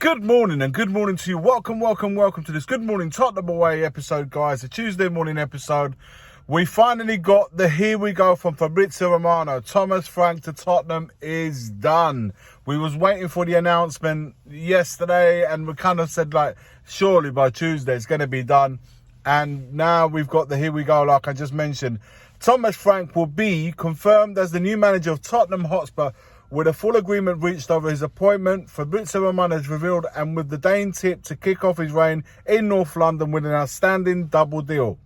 Good morning and good morning to you. Welcome to this Good Morning Tottenham Away episode, guys. A Tuesday morning episode. We finally got the here we go from Fabrizio Romano. Thomas Frank to Tottenham is done. We was waiting for the announcement yesterday and we kind of said like, surely by Tuesday it's going to be done. And now we've got the here we go, like I just mentioned. Thomas Frank will be confirmed as the new manager of Tottenham Hotspur, with a full agreement reached over his appointment. Fabrizio Romano has revealed, and with the Dane tipped to kick off his reign in North London with an outstanding double deal.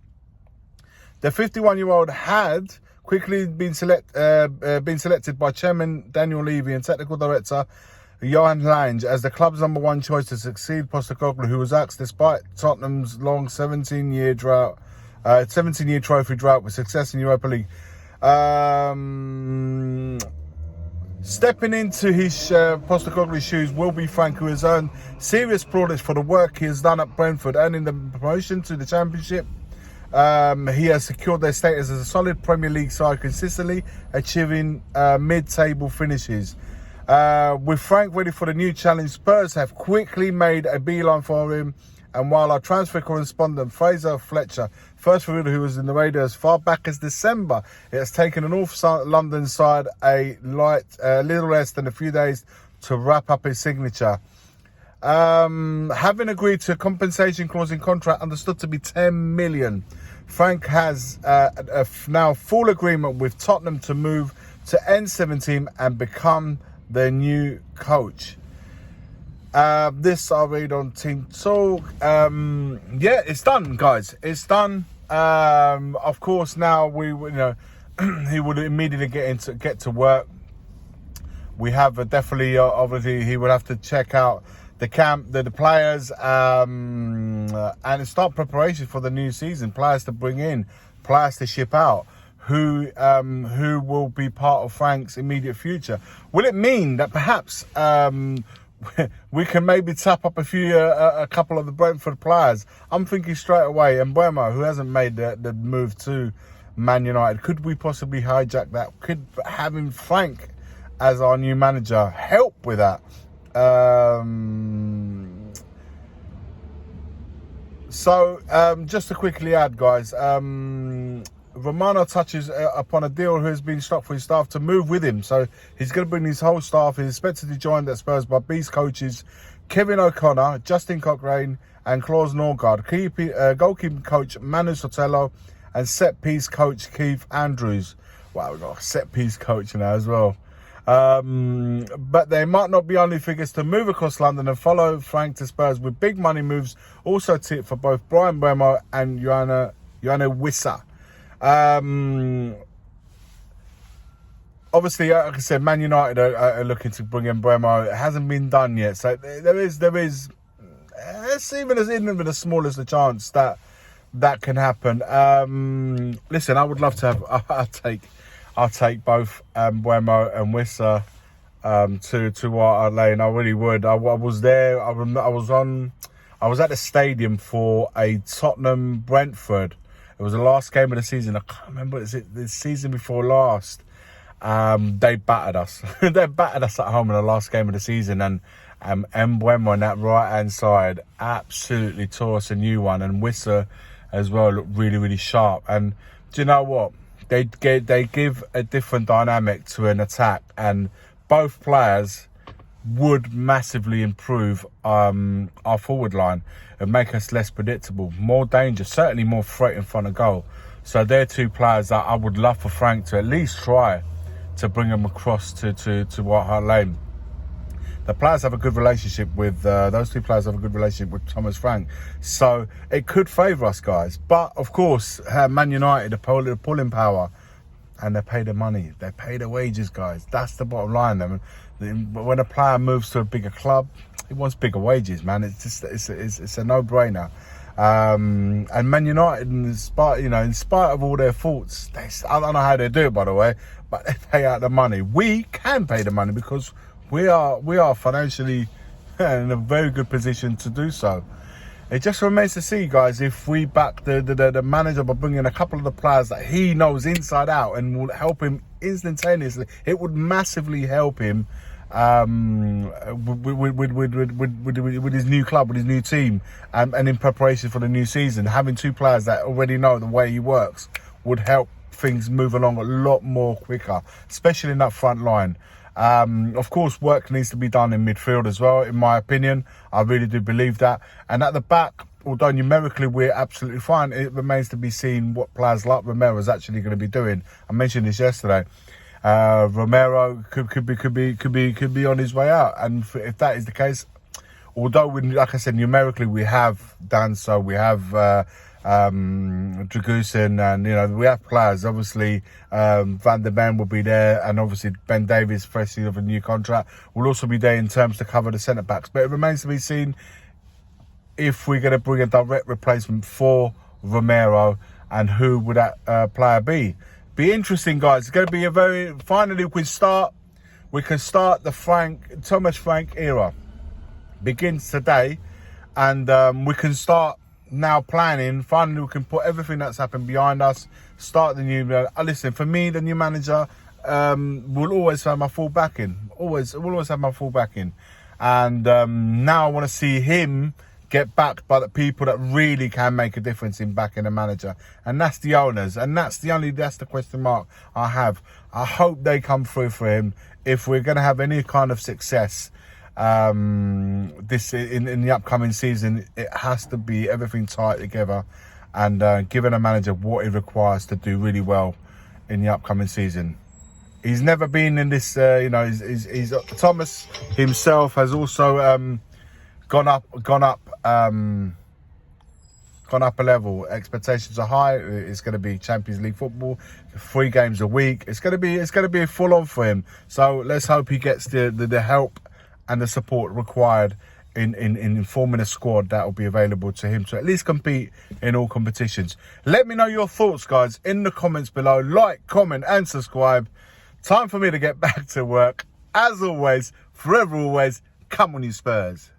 The 51-year-old had quickly been selected by Chairman Daniel Levy and Technical Director Johan Lange as the club's number one choice to succeed Postecoglou, who was axed despite Tottenham's long 17-year trophy drought with success in Europa League. Stepping into his Postecoglou's shoes will be Frank, who has earned serious plaudits for the work he has done at Brentford, earning the promotion to the Championship. He has secured their status as a solid Premier League side, consistently achieving mid-table finishes. With Frank ready for the new challenge, Spurs have quickly made a beeline for him. And while our transfer correspondent Fraser Fletcher first revealed who was in the radar as far back as December, it has taken the North London side a little less than a few days to wrap up his signature. Having agreed to a compensation clause in contract understood to be 10 million, Frank has now full agreement with Tottenham to move to N17 and become their new coach. This I'll read on Team Talk. Yeah, it's done, guys. It's done. Of course, now he would immediately get to work. We have definitely, obviously, he would have to check out the camp, the players, and start preparation for the new season. Players to bring in, players to ship out. Who will be part of Frank's immediate future? Will it mean that perhaps we can maybe tap up a couple of the Brentford players? I'm thinking straight away, Mbeumo, who hasn't made the move to Man United. Could we possibly hijack that? Could having Frank as our new manager help with that? Just to quickly add, guys, Romano touches upon a deal who has been struck for his staff to move with him. So he's going to bring his whole staff. He's expected to be joined at Spurs by Beast coaches Kevin O'Connor, Justin Cochrane and Claus Norgard, goalkeeping coach Manu Sotelo and set-piece coach Keith Andrews. Wow, we've got a set-piece coach now as well. But they might not be only figures to move across London and follow Frank to Spurs, with big money moves also tipped for both Brian Mbeumo and Joanna Wissa. Obviously, like I said, Man United are looking to bring in Mbeumo. It hasn't been done yet, so there is even the smallest a chance that can happen. Listen, I would love to have. I'll take both Mbeumo and Wissa to White Hart Lane. I really would. I was there. I was at the stadium for a Tottenham Brentford. It was the last game of the season. I can't remember. Is it the season before last? They battered us. They battered us at home in the last game of the season. And Mbeumo on that right-hand side absolutely tore us a new one. And Wissa as well looked really, really sharp. And do you know what? They give a different dynamic to an attack. And both players would massively improve our forward line and make us less predictable, more dangerous, certainly more threat in front of goal. So they're two players that I would love for Frank to at least try to bring them across to White Hart Lane. The players have a good relationship with those two players have a good relationship with Thomas Frank, so it could favour us, guys. But of course, Man United, the pulling power, and they pay the money, they pay the wages, guys. That's the bottom line. I mean, when a player moves to a bigger club, he wants bigger wages, man. It's a no-brainer. And Man United, in spite of all their faults, I don't know how they do it, by the way, but they pay out the money. We can pay the money because we are financially in a very good position to do so. It just remains to see, guys, if we back the manager by bringing a couple of the players that he knows inside out and will help him instantaneously. It would massively help him with his new club, with his new team, and in preparation for the new season. Having two players that already know the way he works would help things move along a lot more quicker, especially in that front line. Of course, work needs to be done in midfield as well, in my opinion. I really do believe that. And at the back, although numerically we're absolutely fine, it remains to be seen what players like Romero is actually going to be doing. I mentioned this yesterday. Romero could be on his way out, and if that is the case, although like I said, numerically we have Danso, we have Dragusin, and we have players. Obviously, Van der Ven will be there, and obviously Ben Davies, freshly of a new contract, will also be there in terms to cover the centre backs. But it remains to be seen if we're going to bring a direct replacement for Romero, and who would that player be. Be interesting, guys. It's going to be finally we can start the Thomas Frank era. Begins today, and we can start now planning. Finally, we can put everything that's happened behind us, start the new. Listen, for me, the new manager will always have my full backing. Will always have my full backing. And now I want to see him get backed by the people that really can make a difference in backing a manager, and that's the owners, and that's the question mark I have. I hope they come through for him if we're going to have any kind of success this in the upcoming season. It has to be everything tight together, and giving a manager what he requires to do really well in the upcoming season. He's never been in this, he's Thomas himself has also gone up a level. Expectations are high. It's going to be Champions League football, 3 games a week. It's going to be full on for him. So let's hope he gets the help and the support required in forming a squad that will be available to him to at least compete in all competitions. Let me know your thoughts, guys, in the comments below. Like, comment, and subscribe. Time for me to get back to work. As always, forever always, come on you Spurs.